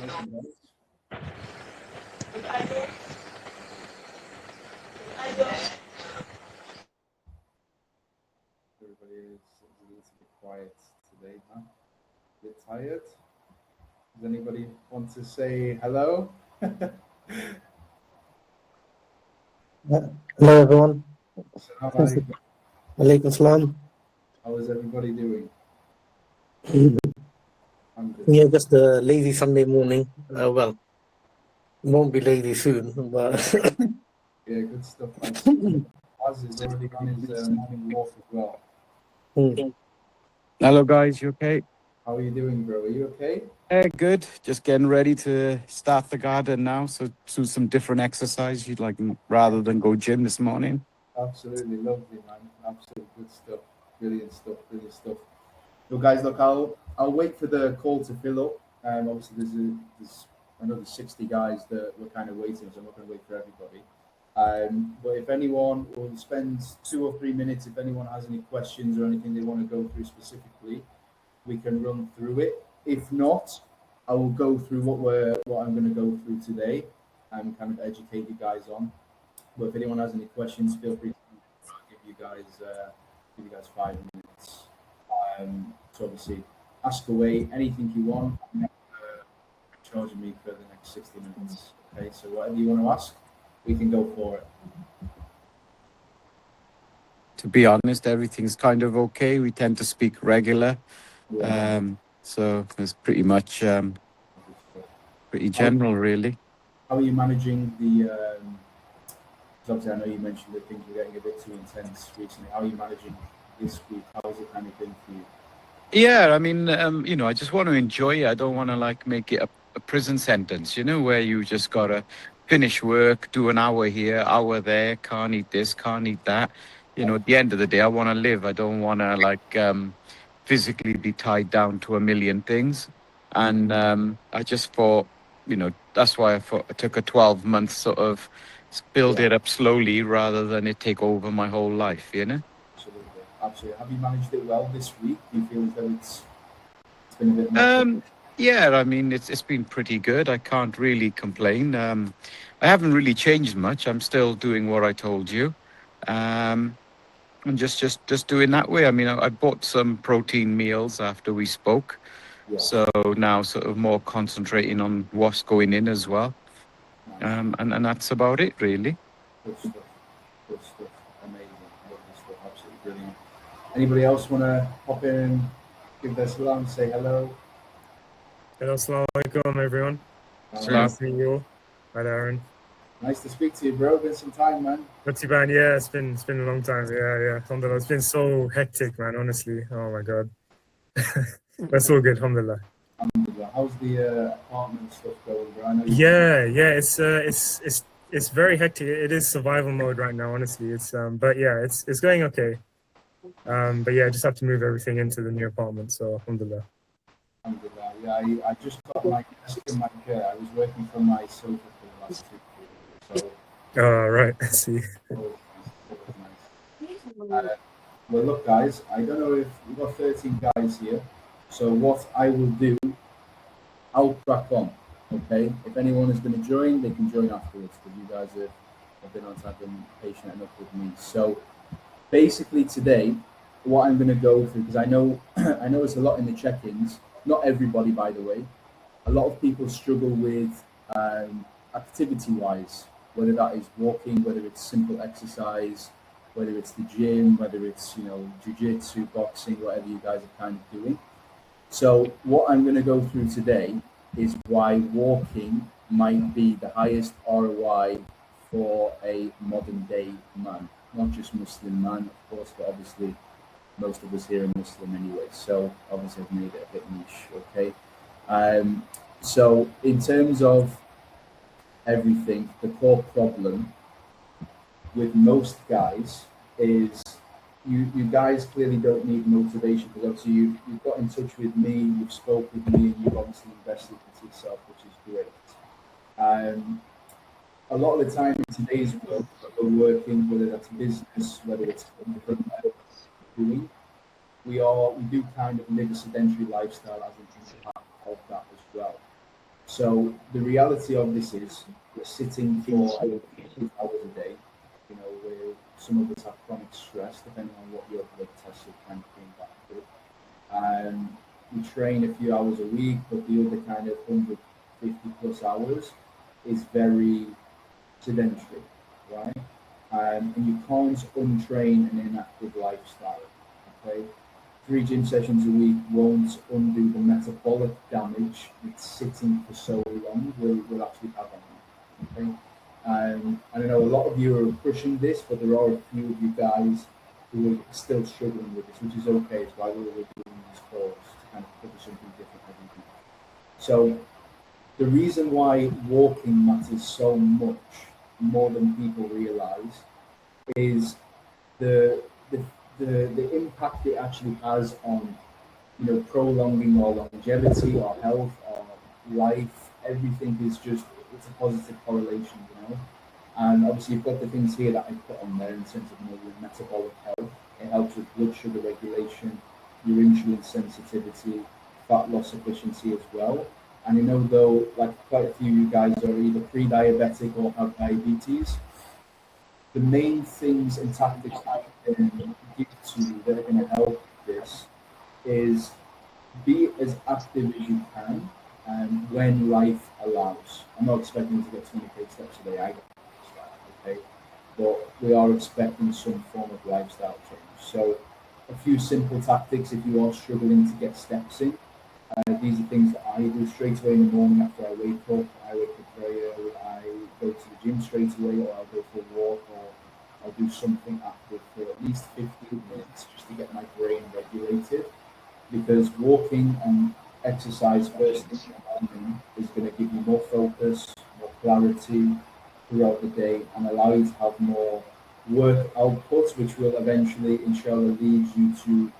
Everybody is a little bit quiet today, huh? A bit tired. Does anybody want to say hello? Hello everyone. Assalamu alaikum. Alaikum salam. How is everybody doing? I'm good. Yeah, just a lazy Sunday morning. Well, won't be lazy soon, but Yeah, good stuff. Az is already on his morning walk as well. Hello guys, you okay? How are you doing, bro? Are you okay? Yeah, good. Just getting ready to start the garden now. So do some different exercise. You'd like rather than go gym this morning. Absolutely lovely, man. Absolutely good stuff. Brilliant stuff. Brilliant stuff. So, guys, look, I'll wait for the call to fill up. Obviously, there's another 60 guys that we're kind of waiting, so I'm not going to wait for everybody. But if anyone will spend 2 or 3 minutes, if anyone has any questions or anything they want to go through specifically, we can run through it. If not, I will go through what I'm going to go through today and kind of educate you guys on. But if anyone has any questions, feel free to give you guys 5 minutes. So obviously, ask away anything you want. Charging me for the next 60 minutes. Okay, so whatever you want to ask, we can go for it. To be honest, everything's kind of okay. We tend to speak regular. Yeah. So it's pretty much pretty general, really. How are you managing the? Obviously, I know you mentioned that things were getting a bit too intense recently. How are you managing this week? How's it kind of been for you? Yeah, I mean, I just want to enjoy it. I don't want to like make it a prison sentence, where you just gotta finish work, do an hour here, hour there, can't eat this, can't eat that. At the end of the day, I want to live. I don't want to like physically be tied down to a million things. And I just thought, that's why I took a 12-month sort of build it up slowly rather than it take over my whole life, Absolutely, absolutely. Have you managed it well this week? Do you feel as though it's been a bit more? Yeah, I mean, it's been pretty good. I can't really complain. I haven't really changed much. I'm still doing what I told you. And just doing that way. I mean, I bought some protein meals after we spoke. Yeah. So now sort of more concentrating on what's going in as well. Nice. And that's about it, really. Good stuff. Good stuff. Amazing. Lovely stuff. Absolutely brilliant. Anybody else want to hop in, give their salam, say hello? Hello, assalamu alaikum, everyone. Salam. Nice to meet you all. Hi, Aaron. Nice to speak to you, bro. Been some time, man. Not too bad. Yeah, it's been a long time. Yeah. Alhamdulillah. It's been so hectic, man. Honestly. Oh my God. That's all good. Alhamdulillah. How's the apartment stuff going, bro? I know It's very hectic. It is survival mode right now. Honestly, but yeah, it's going okay. But yeah, I just have to move everything into the new apartment. So alhamdulillah. Alhamdulillah. Yeah, I just got my desk and my chair. I was working from my sofa for the last 2 years. So. Right. I see. It was nice. Well, look, guys. I don't know if we've got 13 guys here. So what I will do, I'll crack on. Okay. If anyone is going to join, they can join afterwards because you guys have been on time and patient enough with me. So basically today, what I'm going to go through, because I know it's a lot in the check-ins. Not everybody, by the way. A lot of people struggle with activity-wise, whether that is walking, whether it's simple exercise, whether it's the gym, whether it's jiu-jitsu, boxing, whatever you guys are kind of doing. So what I'm going to go through today is why walking might be the highest ROI for a modern-day man, not just Muslim man, of course, but obviously most of us here are Muslim anyway, so obviously I've made it a bit niche, okay? So in terms of everything, the core problem with most guys is you guys clearly don't need motivation because obviously you've got in touch with me, you've spoke with me, and you've obviously invested into yourself, which is great. A lot of the time in today's world, we're working, whether that's business, whether it's different doing, we do kind of live a sedentary lifestyle as an impact of that as well. So the reality of this is we're sitting for 8 hours a day. You know, where some of us have chronic stress, depending on what your blood tests are kind of being back with. We train a few hours a week, but the other kind of 150 plus hours is very sedentary, right? And you can't untrain an inactive lifestyle. Okay, 3 gym sessions a week won't undo the metabolic damage that sitting for so long will actually have on you. Okay, I know a lot of you are pushing this, but there are a few of you guys who are still struggling with this, which is okay. It's why we're doing this course to kind of cover something different every week. So the reason why walking matters so much more than people realize is the impact it actually has on, you know, prolonging our longevity, our health, our life. Everything is just, it's a positive correlation, you know. And obviously you've got the things here that I put on there in terms of, you know, your metabolic health. It helps with blood sugar regulation, your insulin sensitivity, fat loss efficiency as well. And you know, though, like quite a few of you guys are either pre-diabetic or have diabetes, the main things and tactics I can give to you that are going to help this is be as active as you can when life allows. I'm not expecting you to get 20k steps a day, I get that, okay? But we are expecting some form of lifestyle change. So a few simple tactics if you are struggling to get steps in. These are things that I do straight away in the morning after I wake up. I wake up very early, I go to the gym straight away, or I'll go for a walk, or I'll do something active for at least 15 minutes just to get my brain regulated. Because walking and exercise first thing in the morning is going to give you more focus, more clarity throughout the day, and allow you to have more work output, which will eventually, inshallah, lead you to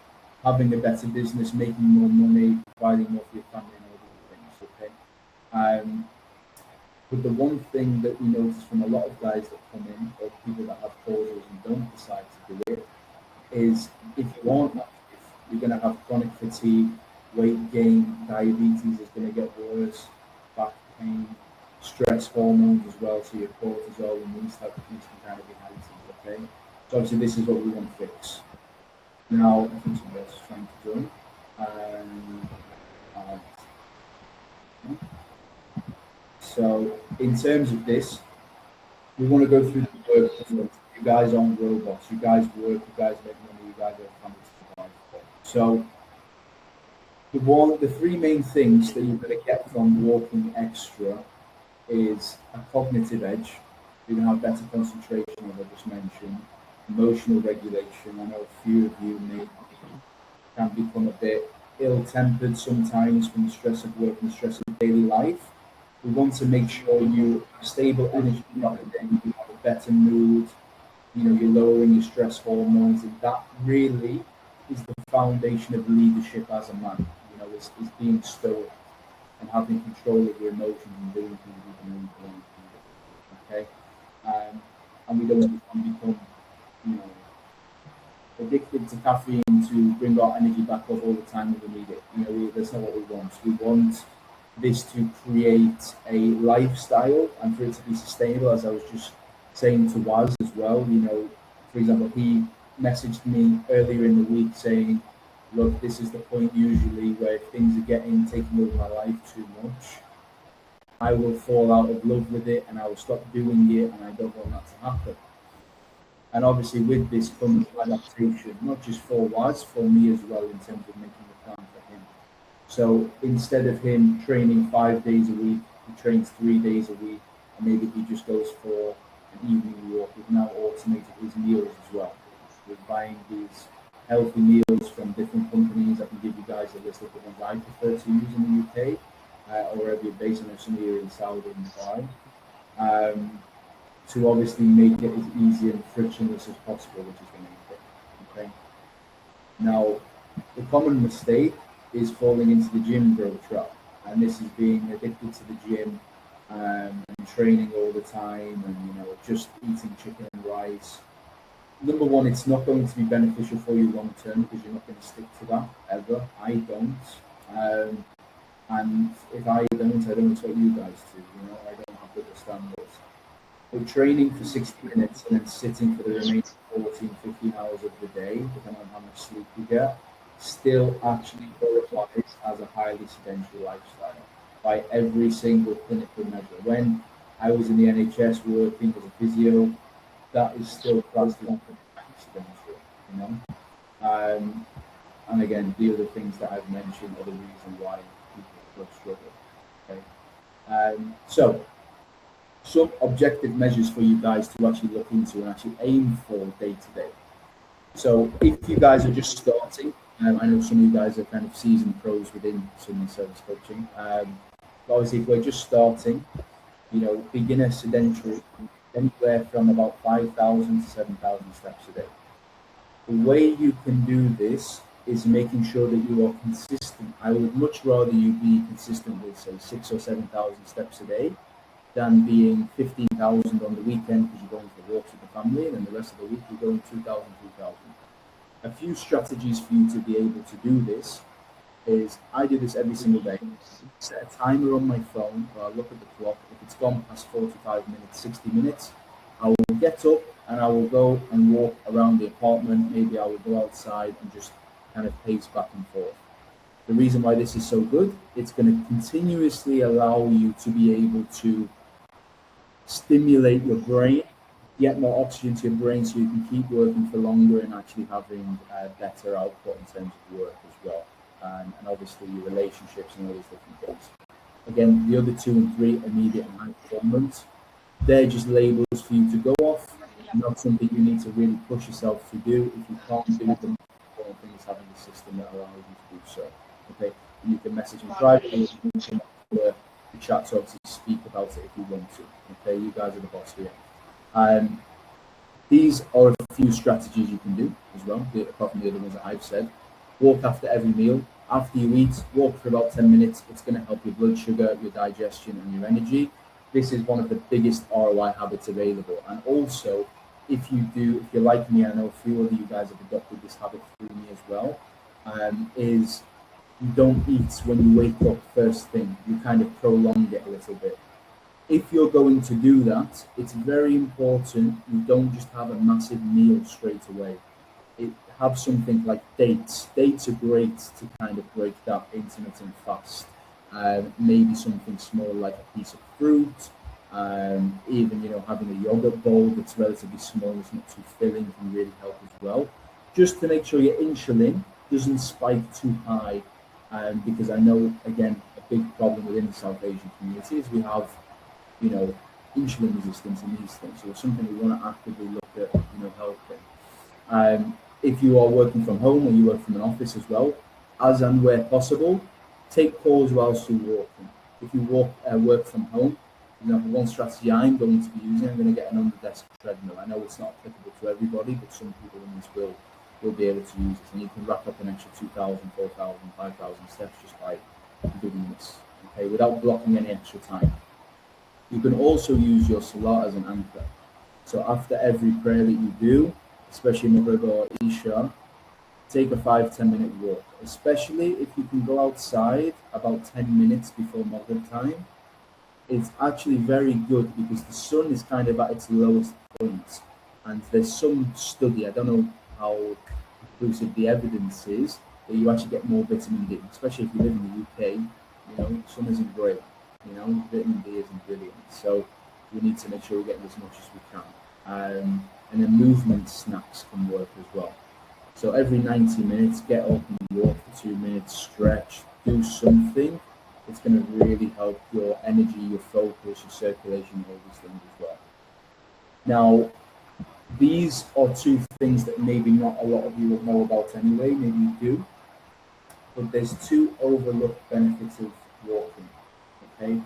having a better business, making more money, providing more for your family and all these things, okay? But the one thing that we notice from a lot of guys that come in, or people that have causes and don't decide to do it, is if you aren't active, you're going to have chronic fatigue, weight gain, diabetes is going to get worse, back pain, stress hormones as well, so your cortisol and these type of things can kind of be heightened, okay? So obviously this is what we want to fix. Now, I think somebody else is trying to join. So, in terms of this, we want to go through the work. You guys aren't robots. You guys work. You guys make money. You guys have family to survive. So, the three main things that you're going to get from walking extra is a cognitive edge. You're going to have better concentration, as I just mentioned. Emotional regulation. I know a few of you can become a bit ill-tempered sometimes from the stress of work and the stress of daily life. We want to make sure you have stable energy throughout the day, you have a better mood, you know, you're lowering your stress hormones, and that really is the foundation of leadership as a man, you know, is being stoic and having control of your emotions and doing things you can influence, okay? And we don't want to become, you know, addicted to caffeine to bring our energy back up all the time when we need it. You know, that's not what we want. We want this to create a lifestyle and for it to be sustainable, as I was just saying to Waz as well. You know, for example, he messaged me earlier in the week saying, look, this is the point usually where things are taking over my life too much. I will fall out of love with it and I will stop doing it, and I don't want that to happen. And obviously with this comes adaptation, not just for Waz, for me as well, in terms of making a plan for him. So instead of him training 5 days a week, he trains 3 days a week, and maybe he just goes for an evening walk. We've now automated his meals as well. We're buying these healthy meals from different companies. I can give you guys a list of the ones I prefer to use in the UK, or wherever you're based. I know some of you are in Saudi and Dubai. To obviously make it as easy and frictionless as possible, which is going to be quick. Okay. Now, the common mistake is falling into the gym bro trap, and this is being addicted to the gym and training all the time, and you know, just eating chicken and rice. Number one, it's not going to be beneficial for you long term because you're not going to stick to that ever. I don't. And if I don't expect you guys to, I don't have double standards. But training for 60 minutes and then sitting for the remaining 14, 15 hours of the day, depending on how much sleep you get, still actually qualifies as a highly sedentary lifestyle by every single clinical measure. When I was in the NHS working as a physio, that is still classed as sedentary, and again, the other things that I've mentioned are the reason why people will struggle. Okay, so some objective measures for you guys to actually look into and actually aim for day to day. So if you guys are just starting, I know some of you guys are kind of seasoned pros within some service coaching. But obviously, if we're just starting, beginner sedentary, anywhere from about 5,000 to 7,000 steps a day. The way you can do this is making sure that you are consistent. I would much rather you be consistent with, say, 6,000 or 7,000 steps a day than being 15,000 on the weekend because you're going for walks with the family, and then the rest of the week you're going 2,000, 2,000. A few strategies for you to be able to do this is I do this every single day. Set a timer on my phone, or I'll look at the clock. If it's gone past 45 minutes, 60 minutes, I will get up and I will go and walk around the apartment. Maybe I will go outside and just kind of pace back and forth. The reason why this is so good, it's going to continuously allow you to be able to stimulate your brain, get more oxygen to your brain so you can keep working for longer and actually having better output in terms of work as well. And obviously your relationships and all these different things. Again, the other 2 and 3, immediate and high performance, they're just labels for you to go off, not something you need to really push yourself to do. If you can't do it, the important thing is having a system that allows you to do so. Okay, and you can message me privately, the chat to obviously speak about it if you want to. Okay, you guys are the boss here. These are a few strategies you can do as well, apart from the other ones that I've said. Walk after every meal. After you eat, walk for about 10 minutes. It's going to help your blood sugar, your digestion, and your energy. This is one of the biggest ROI habits available. And also, if you're like me, I know a few of you guys have adopted this habit through me as well, is you don't eat when you wake up first thing. You kind of prolong it a little bit. If you're going to do that, it's very important you don't just have a massive meal straight away. Have something like dates. Dates are great to kind of break that intermittent fast. Maybe something small like a piece of fruit. Even having a yogurt bowl that's relatively small, it's not too filling, can really help as well. Just to make sure your insulin doesn't spike too high, because I know again a big problem within the South Asian community is we have insulin resistance in these things. So it's something we want to actively look at helping. If you are working from home or you work from an office as well, as and where possible, take calls whilst you're walking. If you work from home, one strategy I'm going to be using, I'm going to get an under-desk treadmill. I know it's not applicable to everybody, but some people in this will be able to use it. And you can rack up an extra 2,000, 4,000, 5,000 steps just by doing this, okay, without blocking any extra time. You can also use your salat as an anchor. So after every prayer that you do, especially Maghrib or Isha, take a 5-10 minute walk, especially if you can go outside about 10 minutes before Maghrib time. It's actually very good because the sun is kind of at its lowest point, and there's some study, I don't know how conclusive the evidence is, that you actually get more vitamin D, especially if you live in the UK. Sun isn't great, vitamin D isn't brilliant, so we need to make sure we're getting as much as we can. And then movement snacks can work as well. So every 90 minutes, get up and walk for 2 minutes, stretch, do something. It's going to really help your energy, your focus, your circulation, all these things as well. Now, these are 2 things that maybe not a lot of you will know about anyway, maybe you do. But there's 2 overlooked benefits of walking, okay?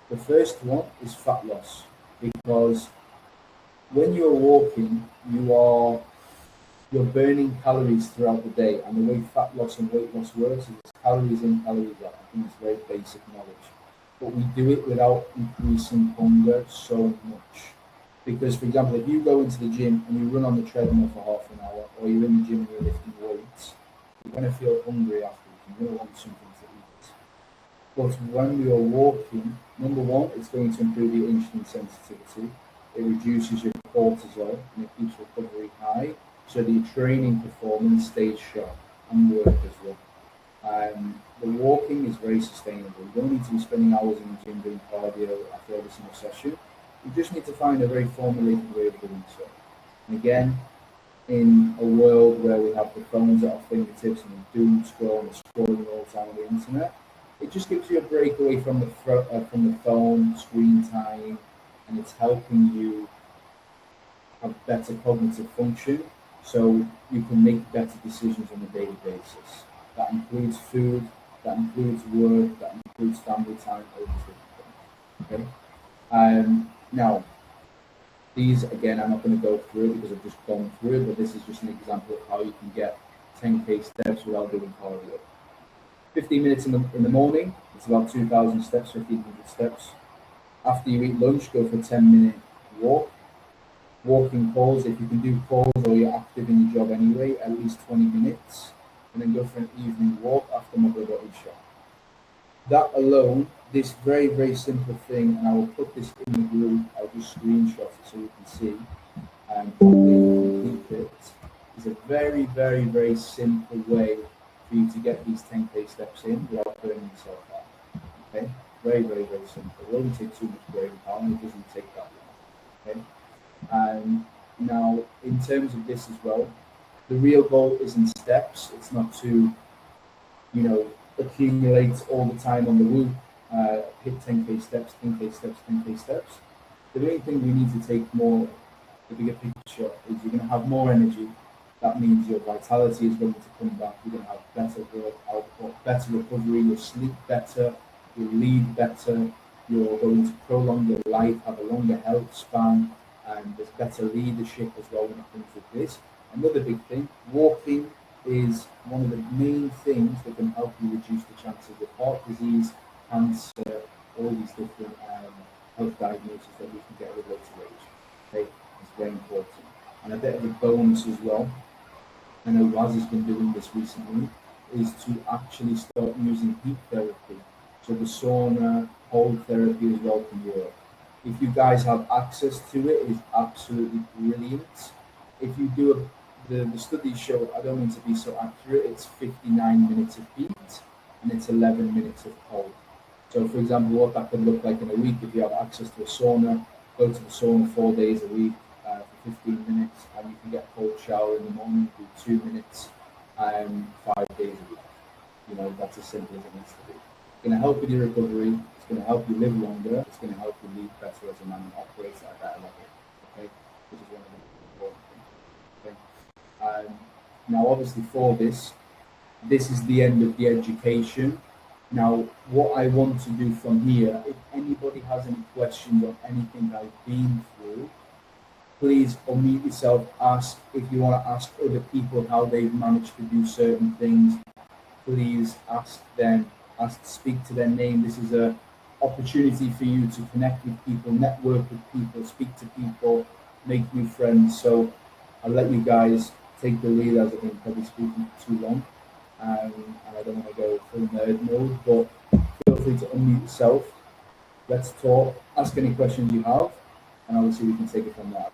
The first one is fat loss, because when you're walking, you're burning calories throughout the day, and the way fat loss and weight loss works is calories in, calories out. I think it's very basic knowledge, but we do it without increasing hunger so much. Because, for example, if you go into the gym and you run on the treadmill for half an hour, or you're in the gym and you're lifting weights, you're going to feel hungry afterwards. You're going to want something to eat. But when we are walking, number one, it's going to improve your insulin sensitivity. It reduces your cortisol and it keeps recovery high, so that your training performance stays sharp and work as well. The walking is very sustainable. You don't need to be spending hours in the gym doing cardio after every single session. You just need to find a very formulated way of doing so. And again, in a world where we have the phones at our fingertips and we doom scroll and scrolling all the time on the internet, it just gives you a break away from the phone screen time, and it's helping you have better cognitive function, so you can make better decisions on a daily basis. That includes food, that includes work, that includes family time, all these different things. Okay. Now, these again, I'm not going to go through it because I've just gone through it, but this is just an example of how you can get 10k steps without doing cardio. 15 minutes in the morning, it's about 2,000 steps, 1,500 steps. After you eat lunch, go for a 10-minute walk. Walking calls, if you can do calls or you're active in your job anyway, at least 20 minutes. And then go for an evening walk after Maghrib or Isha. That alone, this very, very simple thing, and I will put this in the group, I'll just screenshot it so you can see, and complete it, is a very, very, very simple way for you to get these 10k steps in without burning yourself out. Okay? Very, very, very simple. It won't take too much brain power, and it doesn't take that long. Okay? Now, in terms of this as well, the real goal isn't steps. It's not to, accumulate all the time on the Whoop, hit 10k steps, 10k steps, 10k steps. The main thing we need to take more, the bigger picture, is you're going to have more energy. That means your vitality is going to come back. You're going to have better work output, better recovery. You'll sleep better. You'll lead better. You're going to prolong your life, have a longer health span, and there's better leadership as well when it comes with this. Another big thing, walking is one of the main things that can help you reduce the chances of heart disease, cancer, all these different health diagnoses that we can get with later age. Okay, it's very important. And a bit of a bonus as well, I know Raz has been doing this recently, is to actually start using heat therapy. So the sauna, cold therapy as well can work. If you guys have access to it, it's absolutely brilliant. If you do the studies show, I don't mean to be so accurate, it's 59 minutes of heat and it's 11 minutes of cold. So for example, what that could look like in a week, if you have access to a sauna, go to the sauna 4 days a week for 15 minutes, and you can get a cold shower in the morning, do 2 minutes, 5 days a week. That's as simple as it needs to be. It's going to help with your recovery, it's going to help you live longer, it's going to help you lead better as a man and operate at a better level. Okay, which is one of the important things. Okay. Now, obviously, for this is the end of the education. Now, what I want to do from here, if anybody has any questions on anything I've been through, please unmute yourself, ask. If you want to ask other people how they've managed to do certain things, please ask them, speak to their name. This is an opportunity for you to connect with people, network with people, speak to people, make new friends. So I'll let you guys take the lead, as I've been probably speaking for too long. And I don't want to go full nerd mode, but feel free to unmute yourself. Let's talk, ask any questions you have, and obviously we can take it from there.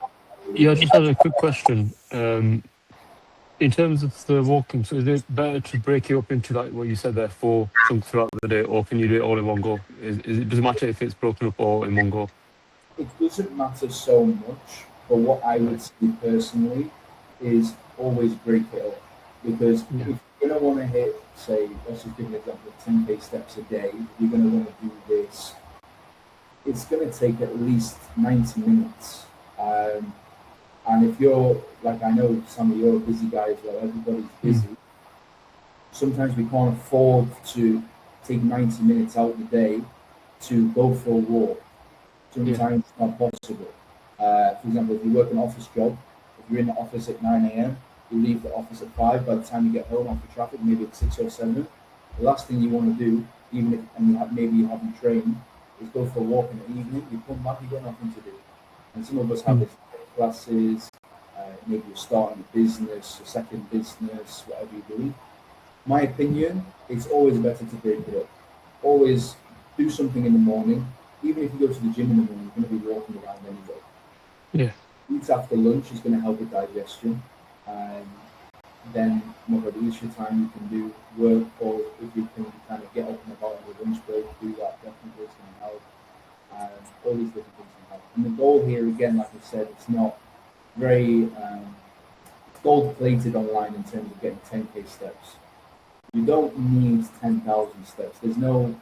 Yeah, I just had a quick question. In terms of the walking, so is it better to break it up into, like what you said there, 4 chunks throughout the day, or can you do it all in one go? Does it matter if it's broken up or in one go? It doesn't matter so much, but what I would say personally is always break it up, because if you're going to want to hit, say, let's just give an example of 10k steps a day, you're going to want to do this, it's going to take at least 90 minutes. And if you're, like I know some of you are busy guys, well, everybody's busy. Sometimes we can't afford to take 90 minutes out of the day to go for a walk. Sometimes it's not possible. For example, if you work an office job, if you're in the office at 9 a.m., you leave the office at 5, by the time you get home after traffic, maybe at 6 or 7, the last thing you want to do, even if maybe you haven't trained, is go for a walk in the evening. You come back, you've got nothing to do. And some of us have this classes, maybe you're starting a business, a second business, whatever you're doing. My opinion, it's always better to break it up. always do something in the morning. Even if you go to the gym in the morning, you're going to be walking around anyway. Yeah. Eat after lunch is going to help with digestion. Then more of a leisure time you can do work, or if you can kind of get up and about on your lunch break, do that, definitely is going to help. All these different things can help. And the goal here, again, like I said, it's not very gold plated online in terms of getting 10K steps. You don't need 10,000 steps. There's no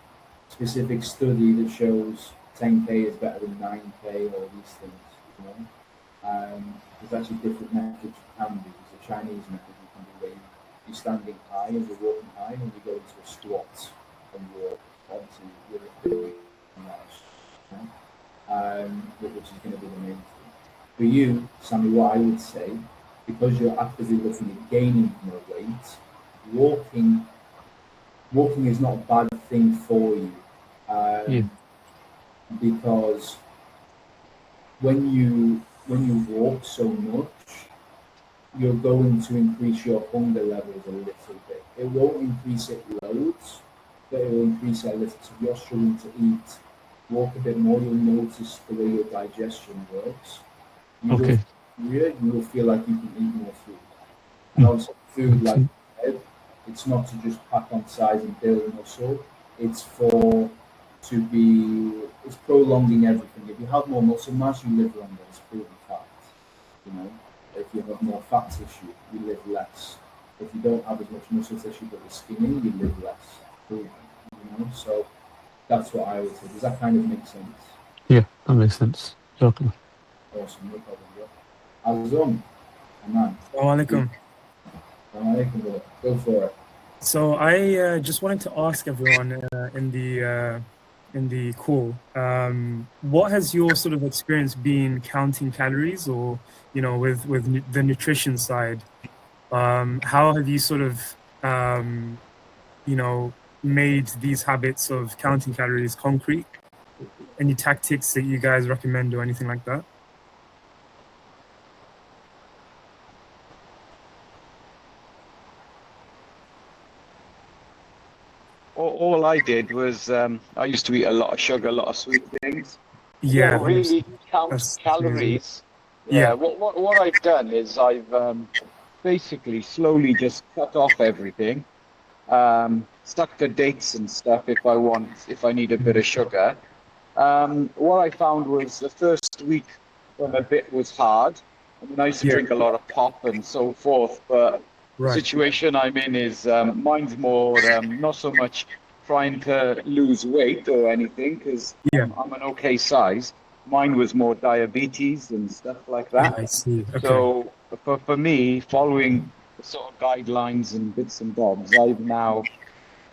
specific study that shows 10K is better than 9K or these things, you know. There's actually different methods you can do. There's a Chinese method you can do where you're standing high and you're walking high and you go into a squat and walk onto your which is going to be the main thing. For you, Sammy, what I would say, because you're actively looking at gaining more weight, walking is not a bad thing for you. Because when you walk so much, you're going to increase your hunger levels a little bit. It won't increase it loads, but it will increase it a little. So if you're struggling to eat, walk a bit more, you'll notice the way your digestion works. You will feel like you can eat more food. And also food, like bread, it's not to just pack on size and build muscle. It's it's prolonging everything. If you have more muscle mass, you live longer. It's proven fact. You know, if you have more fat tissue, you live less. If you don't have as much muscle tissue but you're skinny, you live less. Proven, you know, so that's what I would say. Does that kind of make sense? Yeah, that makes sense. Exactly. Awesome, no problem. Azum, Aman. Assalamu alaikum. Go for it. So I just wanted to ask everyone in the call, what has your sort of experience been counting calories, or with the nutrition side? How have you sort of made these habits of counting calories concrete? Any tactics that you guys recommend or anything like that? All I did was I used to eat a lot of sugar, a lot of sweet things. Yeah, Don't really count that's calories. Yeah. What I've done is I've basically slowly just cut off everything. Stuck to dates and stuff if I need a bit of sugar. What I found was the first week when a bit was hard. I mean, I used to drink a lot of pop and so forth, but the situation I'm in is mine's more not so much trying to lose weight or anything, because I'm an okay size. Mine was more diabetes and stuff like that. I see. Okay. So for me, following the sort of guidelines and bits and bobs,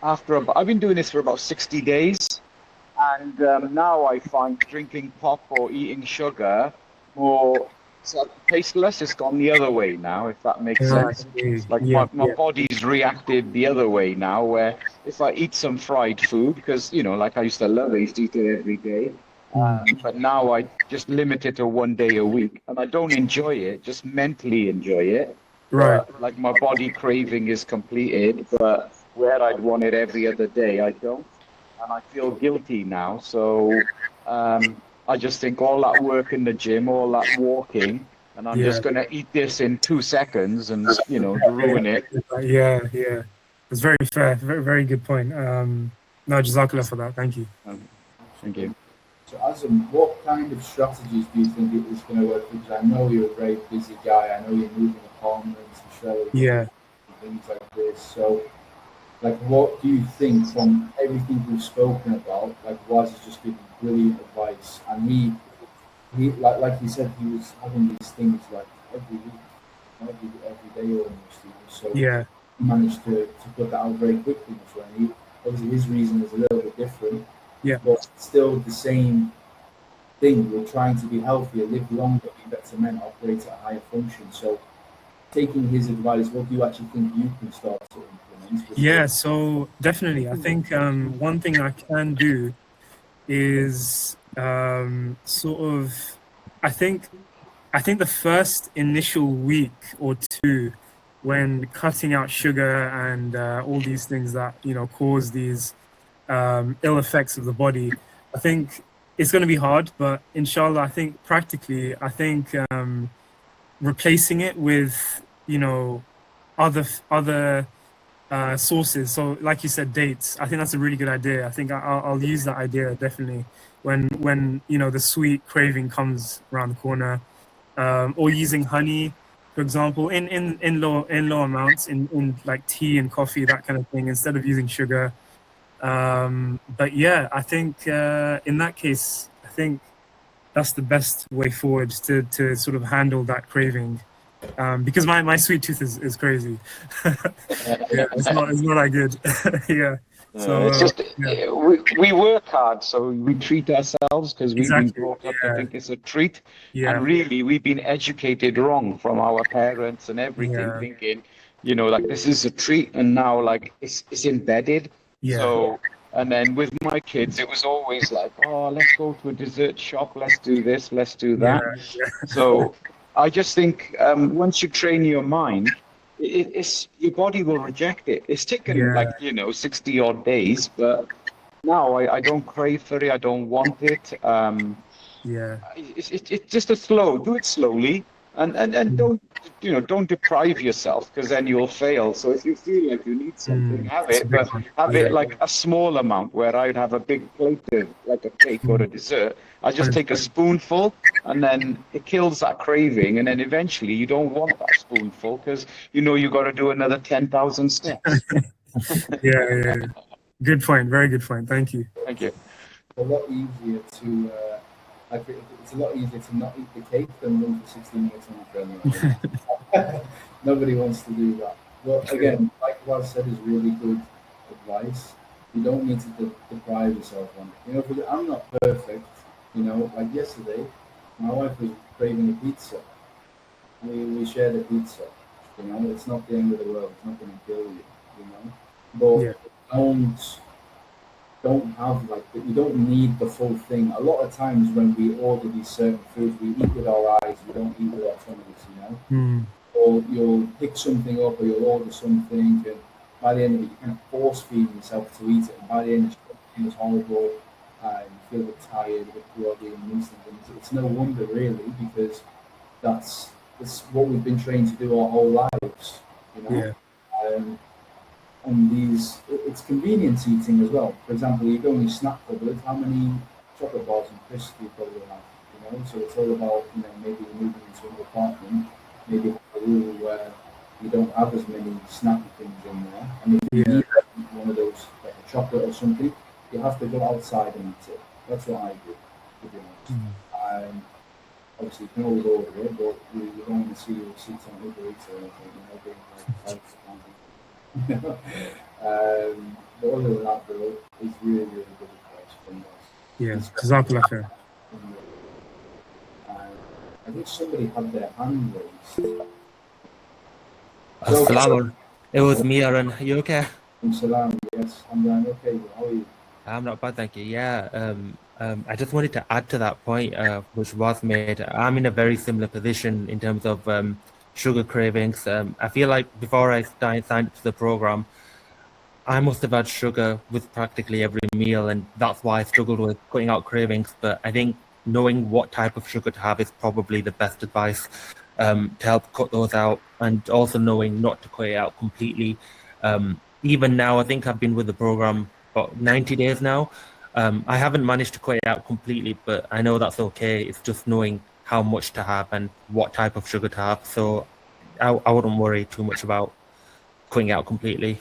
I've been doing this for about 60 days, and now I find drinking pop or eating sugar more tasteless. It's gone the other way now, if that makes sense. Like my body's reacted the other way now, where if I eat some fried food, because like I used to eat it every day, but now I just limit it to 1 day a week, and I don't enjoy it, just mentally enjoy it. Right. Like my body craving is completed, but where I'd want it every other day, I don't, and I feel guilty now. So I just think all that work in the gym, all that walking, and I'm just going to eat this in 2 seconds and, ruin it. Yeah. It's very fair. Very, very good point. No, Jazakallah for that. Thank you. Thank you. So, Azam, what kind of strategies do you think it is going to work? Because I know you're a very busy guy. I know you're moving apartments and shows and things like this. So, what do you think from everything we've spoken about? Waz has just given brilliant advice, and he like he said, he was having these things every week, every day almost. So he managed to put that out very quickly. And obviously his reason is a little bit different, but still the same thing. We're trying to be healthier, live longer, be better men, operate at a higher function. So, taking his advice, what do you actually think you can start to implement? Yeah, so definitely. I think one thing I can do is I think the first initial week or two, when cutting out sugar and all these things that cause these ill effects of the body. I think it's going to be hard, but inshallah, I think practically, I think replacing it with, you know, other sources. So, like you said, dates. I think that's a really good idea. I think I'll use that idea definitely when you know the sweet craving comes around the corner, or using honey, for example, in low amounts in like tea and coffee, that kind of thing, instead of using sugar. But yeah, I think in that case, I think that's the best way forward to sort of handle that craving. Because my sweet tooth is crazy. Yeah, it's not that good. Yeah. So It's just yeah, we work hard, so we treat ourselves because we've been exactly. brought up to Yeah, think it's a treat, yeah, and really we've been educated wrong from our parents and everything, yeah, thinking, you know, like this is a treat, and now like it's embedded. yeah, So, and then with my kids, it was always like, oh, let's go to a dessert shop, let's do this, let's do yeah, that. So I just think once you train your mind, it's your body will reject it. It's taken yeah, like, you know, 60 odd days, but now I don't crave for it. I don't want it. yeah, It's just a slow. Do it slowly, and mm, don't, you know, don't deprive yourself because then you'll fail. So if you feel like you need something, have it's a it, big but one. have Yeah, it like a small amount where I'd have a big plate of like a cake or a dessert. I just take a 100%. spoonful and then it kills that craving. And then eventually you don't want that spoonful because you know you got to do another 10,000 steps. Yeah, yeah, yeah. Good point. Very good point. Thank you. Thank you. A lot easier to it's a lot easier to not eat the cake than run for 60 minutes on a treadmill. Nobody wants to do that. But again, like what I said, is really good advice. You don't need to deprive yourself on it. You know, because I'm not perfect. You know, like yesterday, my wife was craving a pizza. We shared a pizza. You know, it's not the end of the world. It's not going to kill you. You know, Yeah, but don't have like you don't need the full thing. A lot of times when we order these certain foods, we eat with our eyes, we don't eat with our tummies, you know. mm, Or you'll pick something up or you'll order something, and by the end of it, you kind of force feed yourself to eat it, and by the end, it feels horrible, and you feel a bit tired, a bit groggy, and these things. It's no wonder really, because that's what we've been trained to do our whole lives, you know. yeah, Um, and it's convenience eating as well. For example, you go in your snack cupboard, how many chocolate bars and crisps do you probably have? You know, so it's all about, you know, maybe moving into an apartment, maybe a rule where you don't have as many snacky things in there. And if you yeah, need one of those, like a chocolate or something, you have to go outside and eat it. That's what I do, to be honest. Obviously, you can always order it, but you don't want to see your receipts on Uber Eats or anything, you know, being like, but other than that, though, it's really, really good advice from us. yeah. It's Jazakallah khair. I think somebody had their hand raised. Assalamu. It was me, Aaron. You okay? Salam, yes, I'm doing okay. How are you? I'm not bad, thank you. Yeah, I just wanted to add to that point, which was made. I'm in a very similar position in terms of sugar cravings. I feel like before I signed up to the program, I must have had sugar with practically every meal, and that's why I struggled with cutting out cravings. But I think knowing what type of sugar to have is probably the best advice to help cut those out, and also knowing not to cut it out completely. Even now, I think I've been with the program about 90 days now. I haven't managed to cut it out completely, but I know that's okay. It's just knowing how much to have and what type of sugar to have. So I wouldn't worry too much about cutting it out completely.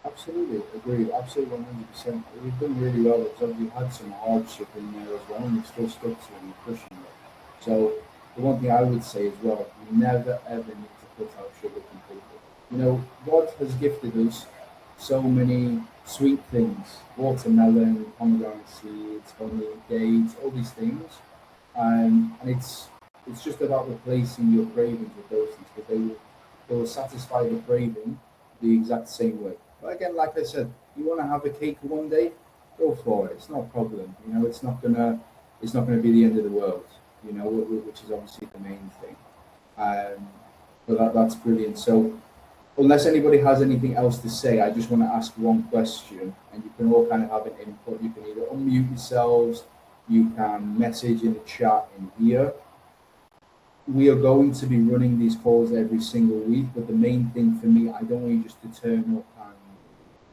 Absolutely, agreed. Absolutely, 100%. You've done really well because you've had some hardship in there as well, and you've still stuck to it and you're pushing it. So the one thing I would say as well, you never ever need to cut out sugar completely. You know, God has gifted us so many sweet things: watermelon, pomegranate seeds, honey, dates, all these things, and it's just about replacing your cravings with those things because they will satisfy the craving the exact same way. But again, like I said, you want to have a cake one day, go for it. It's not a problem. You know, it's not gonna be the end of the world. You know, which is obviously the main thing. But that's brilliant. So unless anybody has anything else to say, I just want to ask one question, and you can all kind of have an input. You can either unmute yourselves, you can message in the chat in here. We are going to be running these calls every single week, but the main thing for me, I don't want you just to turn up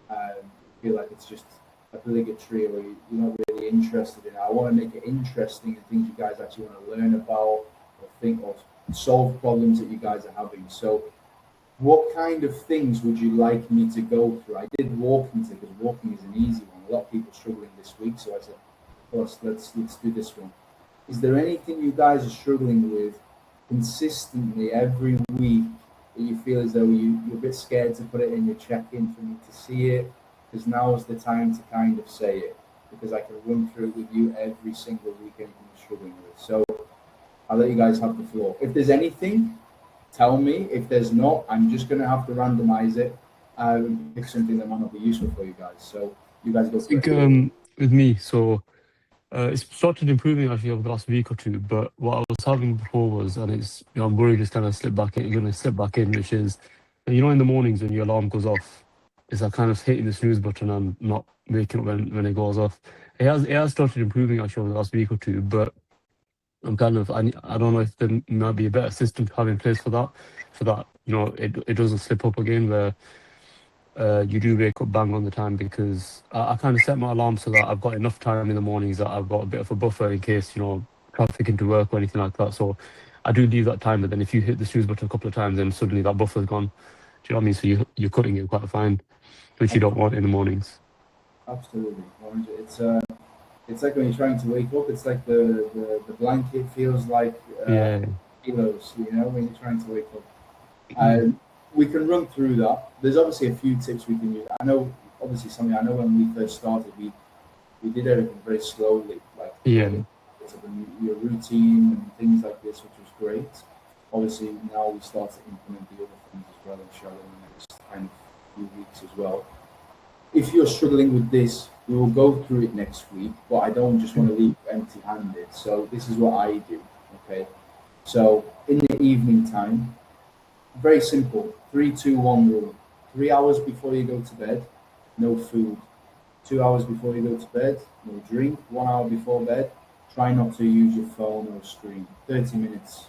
and feel like it's just obligatory or you're not really interested in it. I want to make it interesting and things you guys actually want to learn about or think or solve problems that you guys are having. So what kind of things would you like me to go through? I did walking today because walking is an easy one. A lot of people struggling this week, so I said, of course, let's do this one. Is there anything you guys are struggling with consistently every week that you feel as though you're a bit scared to put it in your check-in for me to see it? Because now is the time to kind of say it, because I can run through it with you every single week anything you're struggling with. So I'll let you guys have the floor. If there's anything, tell me. If there's not, I'm just going to have to randomize it and pick something that might not be useful for you guys. So you guys go. I think with me, so it's started improving actually over the last week or two. But what I was having before was, and it's I'm worried it's kind of slip back in, going to slip back in, which is in the mornings when your alarm goes off, it's like kind of hitting the snooze button and not waking up when it goes off. It has started improving actually over the last week or two, but I'm kind of I don't know if there might be a better system to have in place for that. It doesn't slip up again where you do wake up bang on the time, because I kind of set my alarm so that I've got enough time in the mornings that I've got a bit of a buffer in case traffic into work or anything like that. So I do leave that time, but then if you hit the snooze button a couple of times, then suddenly that buffer's gone. Do you know what I mean? So you're cutting it quite fine, which you don't want in the mornings. Absolutely. It's like when you're trying to wake up, it's like the blanket feels like pillows, when you're trying to wake up. We can run through that. There's obviously a few tips we can use. I know, obviously, something I know when we first started, we did everything very slowly, like your routine and things like this, which was great. Obviously, now we start to implement the other things as well, inshallah, in the next kind of few weeks as well. If you're struggling with this, we will go through it next week, but I don't just want to leave you empty-handed. So this is what I do, okay? So in the evening time, very simple, 3-2-1 rule. 3 hours before you go to bed, no food. 2 hours before you go to bed, no drink. 1 hour before bed, try not to use your phone or screen. 30 minutes,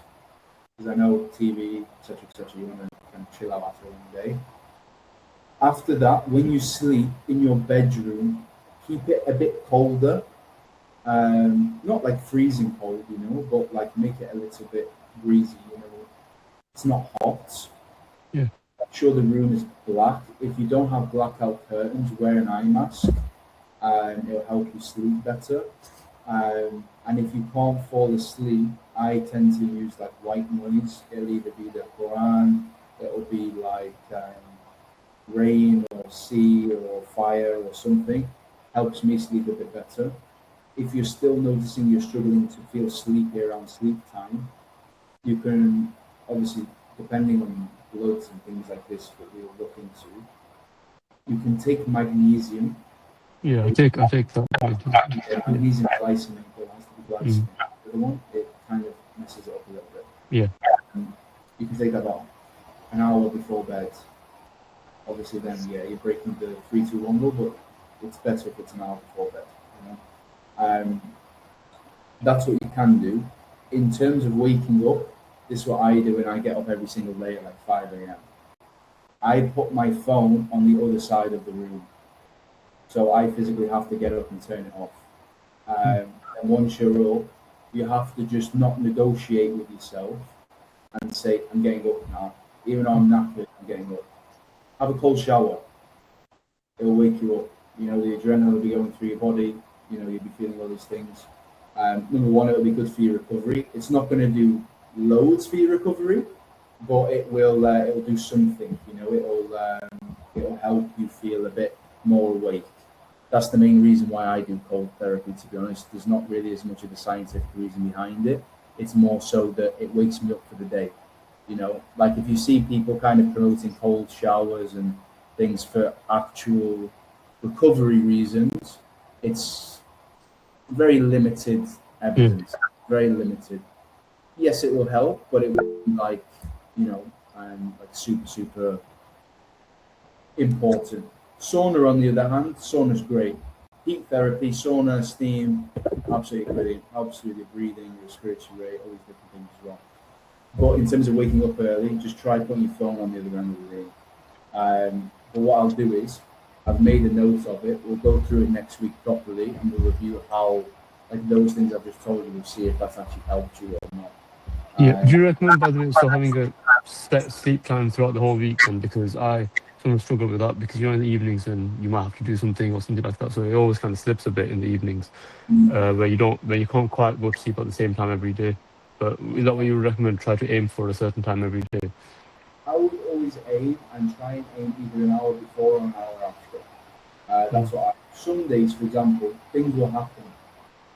because I know TV, etc., you want to kind of chill out after a long day. After that, when you sleep in your bedroom, keep it a bit colder. Not like freezing cold, but like make it a little bit breezy, It's not hot. Yeah. Make sure the room is black. If you don't have blackout curtains, wear an eye mask. It'll help you sleep better. And if you can't fall asleep, I tend to use like white noise. It'll either be the Quran, it'll be like rain or sea or fire or something. Helps me sleep a bit better. If you're still noticing you're struggling to feel sleepy around sleep time, you can, obviously, depending on bloods and things like this that we'll look into, you can take magnesium. Yeah, I take that. Magnesium glycine, it has to be glycine. The other one, it kind of messes it up a little bit. Yeah. You can take that about an hour before bed. Obviously, then, you're breaking the 3-2-1 rule, but it's better if it's an hour before bed. That's what you can do. In terms of waking up, this is what I do when I get up every single day at like 5 a.m. I put my phone on the other side of the room. So I physically have to get up and turn it off. And once you're up, you have to just not negotiate with yourself and say, I'm getting up now. Even though I'm knackered, I'm getting up. Have a cold shower. It'll wake you up. The adrenaline will be going through your body. You'll be feeling all these things. Number one, it'll be good for your recovery. It's not going to do loads for your recovery, but it'll do something. It'll help you feel a bit more awake. That's the main reason why I do cold therapy, to be honest. There's not really as much of a scientific reason behind it. It's more so that it wakes me up for the day. Like if you see people kind of promoting cold showers and things for actual recovery reasons, it's very limited evidence, very limited. Yes, it will help, but it will be like, like super important. Sauna, on the other hand, sauna's great. Heat therapy, sauna, steam, absolutely brilliant. Helps with your breathing, your respiratory rate, all these different things as well. But in terms of waking up early, just try putting your phone on the other end of the room. But what I'll do is, I've made a note of it. We'll go through it next week properly, and we'll review how, like those things I've just told you, we'll see if that's actually helped you or not. Yeah. Do you recommend, by the way, so having a set sleep time throughout the whole week then? Because I sometimes struggle with that because, in the evenings and you might have to do something or something like that. So it always kind of slips a bit in the evenings where you can't quite go to sleep at the same time every day. But is that what you would recommend? Try to aim for a certain time every day? I would always aim and try and aim either an hour before or an hour after. That's what some days, for example, things will happen,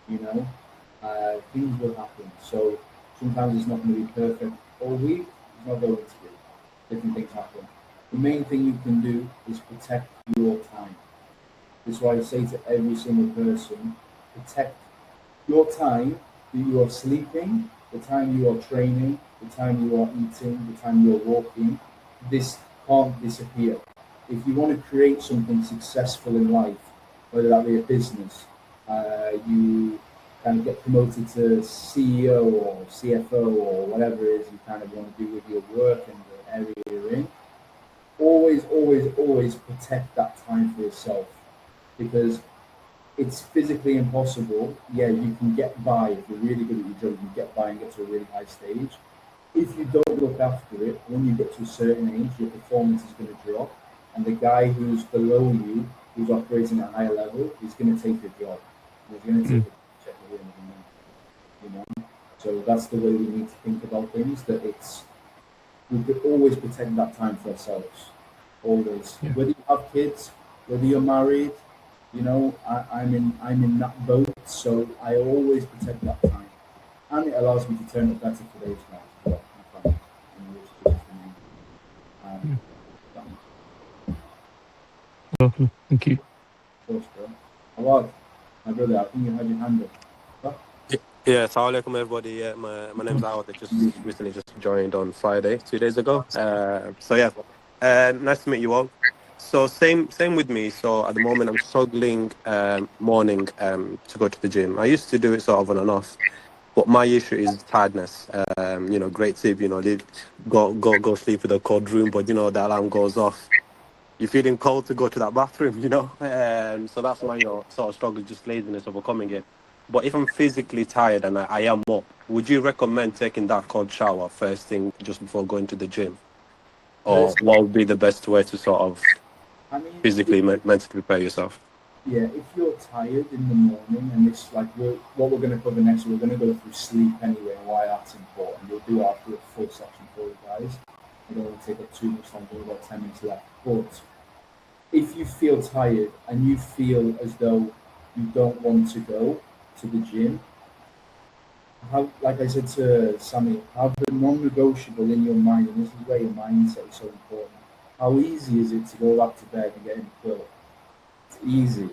things will happen. So sometimes it's not going to be perfect all week. It's not going to be. Different things happen. The main thing you can do is protect your time. This is why I say to every single person, protect your time that you are sleeping, the time you are training, the time you are eating, the time you are walking. This can't disappear. If you want to create something successful in life, whether that be a business, you kind of get promoted to CEO or CFO or whatever it is you kind of want to do with your work and the area you're in, always, always, always protect that time for yourself, because it's physically impossible. Yeah, you can get by if you're really good at your job. You can get by and get to a really high stage. If you don't look after it, when you get to a certain age, your performance is going to drop, and the guy who's below you, who's operating at a higher level, is going to take your job. He's going to take a check at the end of the month. So that's the way we need to think about things. That we could always protect that time for ourselves. Always, whether you have kids, whether you're married. I'm in that boat, so I always protect that time, and it allows me to turn it better for those guys as well. Okay, thank you. Of course, bro. Awad, my brother, I think you had your hand up. Yeah, assalamu alaikum everybody. Yeah, my name's Awad. I just recently joined on Friday, 2 days ago. Nice to meet you all. So same with me. So at the moment I'm struggling morning to go to the gym. I used to do it sort of on and off, but my issue is tiredness. Great tip. Go sleep with a cold room, but the alarm goes off. You're feeling cold to go to that bathroom, so that's my sort of struggle, just laziness overcoming it. But if I'm physically tired and I am up, would you recommend taking that cold shower first thing just before going to the gym? Or what would be the best way to sort of physically, mentally prepare yourself? Yeah, if you're tired in the morning, and it's like what we're going to cover next, we're going to go through sleep anyway and why that's important. We'll do after a full section for you guys. I don't want to take up too much time, we've got 10 minutes left. But if you feel tired and you feel as though you don't want to go to the gym, like I said to Sammy, have the non-negotiable in your mind, and this is where your mindset is so important. How easy is it to go back to bed and get in the quilt? It's easy,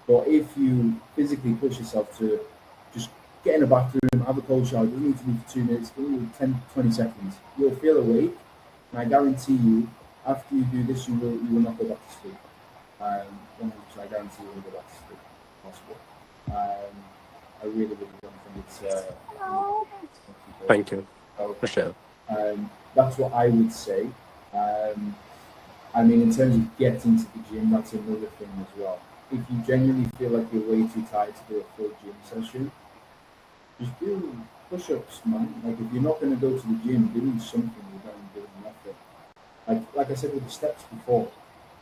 But if you physically push yourself to just get in a bathroom, have a cold shower, it doesn't need to be for 2 minutes, it can be 10, 20 seconds. You'll feel awake, and I guarantee you, after you do this, you will not go back to sleep. 100%, I guarantee you will go back to sleep. Possible. I really, really don't think it's. Thank you. Appreciate it. That's what I would say. In terms of getting to the gym, that's another thing as well. If you genuinely feel like you're way too tired to do a full gym session, just do push-ups, man. Like, if you're not going to go to the gym, doing something, you're going to do nothing. Like I said with the steps before,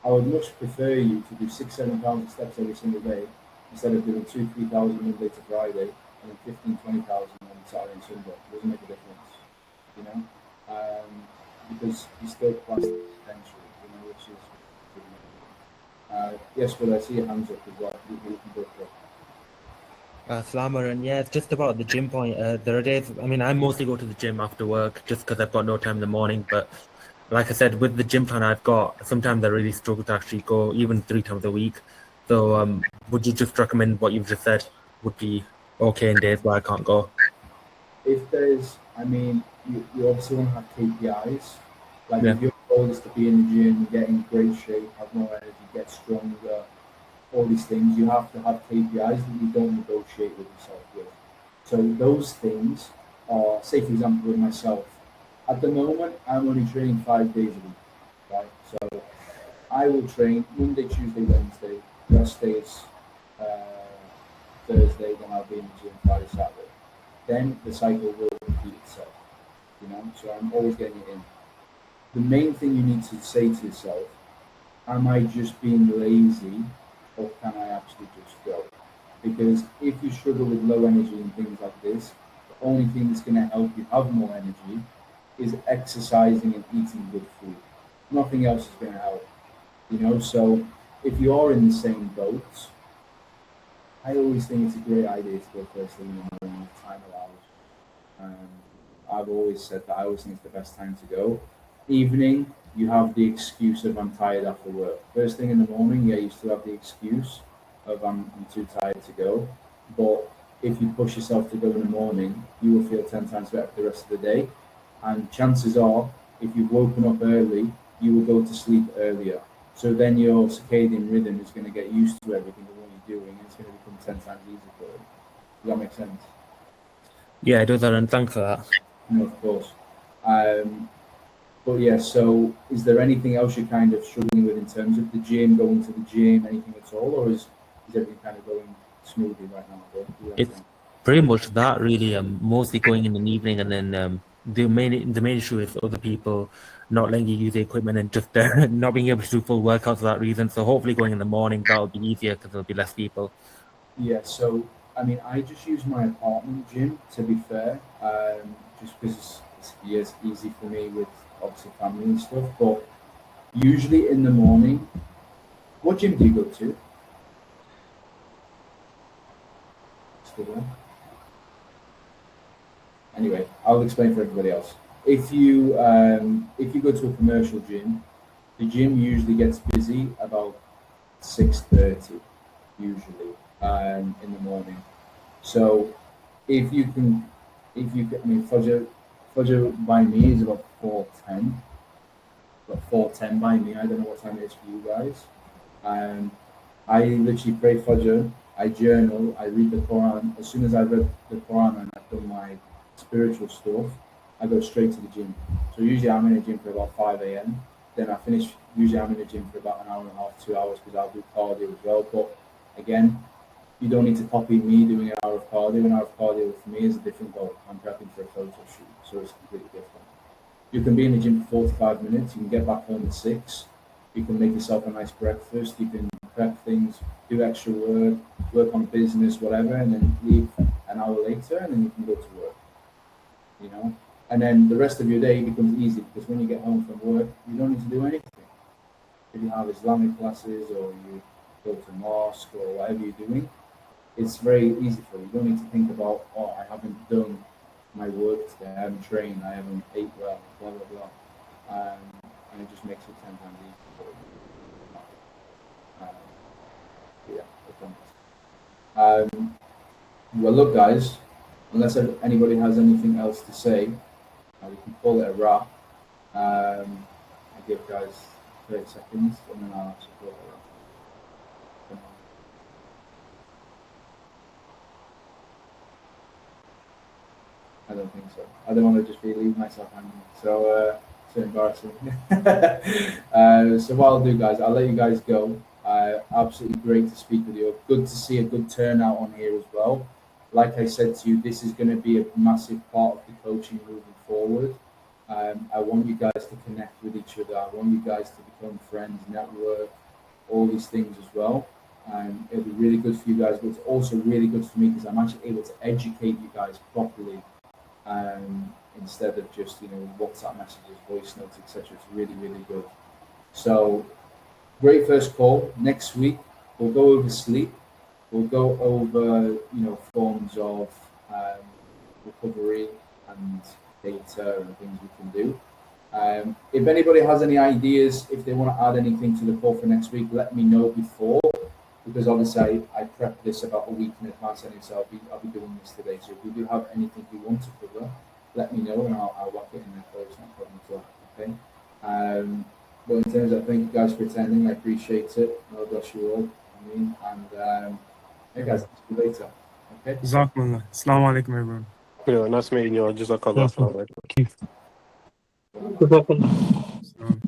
I would much prefer you to do 6,000-7,000 steps every single day instead of doing 2,000-3,000 Monday to Friday and then 15,000-20,000 on Saturday and Sunday. It doesn't make a difference, because you still class the potential, which is yes, but I see your hands up as well. You can go for it. Slammer, and yeah, it's just about the gym point. There are days, I mostly go to the gym after work just because I've got no time in the morning. But like I said, with the gym plan I've got, sometimes I really struggle to actually go even 3 times a week. So would you just recommend what you've just said would be okay in days where I can't go? If there's, you obviously want to have KPIs. Like if you're goal is to be in the gym, get in great shape, have more energy, get stronger, all these things, you have to have KPIs that you don't negotiate with yourself with. So those things are, say for example with myself, at the moment I'm only training 5 days a week, right? So I will train Monday, Tuesday, Wednesday, rest days, Thursday, then I'll be in the gym Friday, Saturday. Then the cycle will repeat itself, you know, so I'm always getting it in. The main thing you need to say to yourself, am I just being lazy or can I actually just go? Because if you struggle with low energy and things like this, the only thing that's going to help you have more energy is exercising and eating good food. Nothing else is going to help, you know. So if you are in the same boat, I always think it's a great idea to go first thing in the morning if time allows. I've always said that I always think it's the best time to go. Evening, you have the excuse of I'm tired after work. First thing in the morning, yeah, you still have the excuse of I'm too tired to go. But if you push yourself to go in the morning, you will feel 10 times better for the rest of the day. And chances are, if you've woken up early, you will go to sleep earlier. So then your circadian rhythm is going to get used to everything that what you're doing, and it's going to become 10 times easier for you. Does that make sense? Yeah, it does, and thanks for that. No, of course. But yeah, so is there anything else you're kind of struggling with in terms of the gym, going to the gym, anything at all, or is everything kind of going smoothly right now? It's pretty much that really. Mostly going in the evening, and then the main issue is other people not letting you use the equipment and just not being able to do full workouts for that reason. So hopefully going in the morning that'll be easier because there'll be less people. Yeah, so I mean, I just use my apartment gym to be fair, just because it's easy for me with obviously family and stuff. But usually in the morning, what gym do you go to? Still there? Anyway, I'll explain for everybody else. If you go to a commercial gym, the gym usually gets busy about 6:30 usually in the morning. So if you can, I mean, Fudger by me is about 4:10. About 4:10 by me. I don't know what time it is for you guys. I literally pray Fajr, I journal, I read the Quran. As soon as I've read the Quran and I've done my spiritual stuff, I go straight to the gym. So usually I'm in the gym for about 5 a.m. Then I finish, usually I'm in the gym for about an hour and a half, 2 hours, because I'll do cardio as well. But again, you don't need to copy me doing an hour of cardio. An hour of cardio for me is a different goal. I'm prepping for a photo shoot, so it's completely different. You can be in the gym for 45 minutes. You can get back home at 6. You can make yourself a nice breakfast. You can prep things, do extra work on business, whatever, and then leave an hour later, and then you can go to work. You know, and then the rest of your day becomes easy because when you get home from work, you don't need to do anything. If you have Islamic classes or you go to mosque or whatever you're doing, it's very easy for you. You don't need to think about, oh, I haven't done my work today, I haven't trained, I haven't ate well, blah, blah, blah. And it just makes it 10 times easier for you. Well, look, guys, unless anybody has anything else to say, we can call it a wrap. I give guys 30 seconds and then I'll actually call it a wrap. I don't think so. I don't want to just leave myself hanging. So it's embarrassing. So what I'll do, guys, I'll let you guys go. Absolutely great to speak with you. Good to see a good turnout on here as well. Like I said to you, this is going to be a massive part of the coaching moving forward. I want you guys to connect with each other. I want you guys to become friends, network, all these things as well. It'll be really good for you guys, but it's also really good for me because I'm actually able to educate you guys properly. Instead of just WhatsApp messages, voice notes, etc. It's really, really good. So great first call. Next week we'll go over sleep. We'll go over forms of recovery and data and things we can do. If anybody has any ideas, if they want to add anything to the call for next week, let me know before, because obviously I prepped this about a week in advance, and so I'll be doing this today. So if you do have anything you want to cover, let me know and I'll whack it in there for you. It's not a problem at all. Okay. But in terms of, thank you guys for attending. I appreciate it. God bless you all. I mean, and hey guys, see you later. Okay. Jazakumullah. Assalamu alaikum, everyone. Yeah, nice meeting you. Jazakallah. Thank you. Good luck. Salam.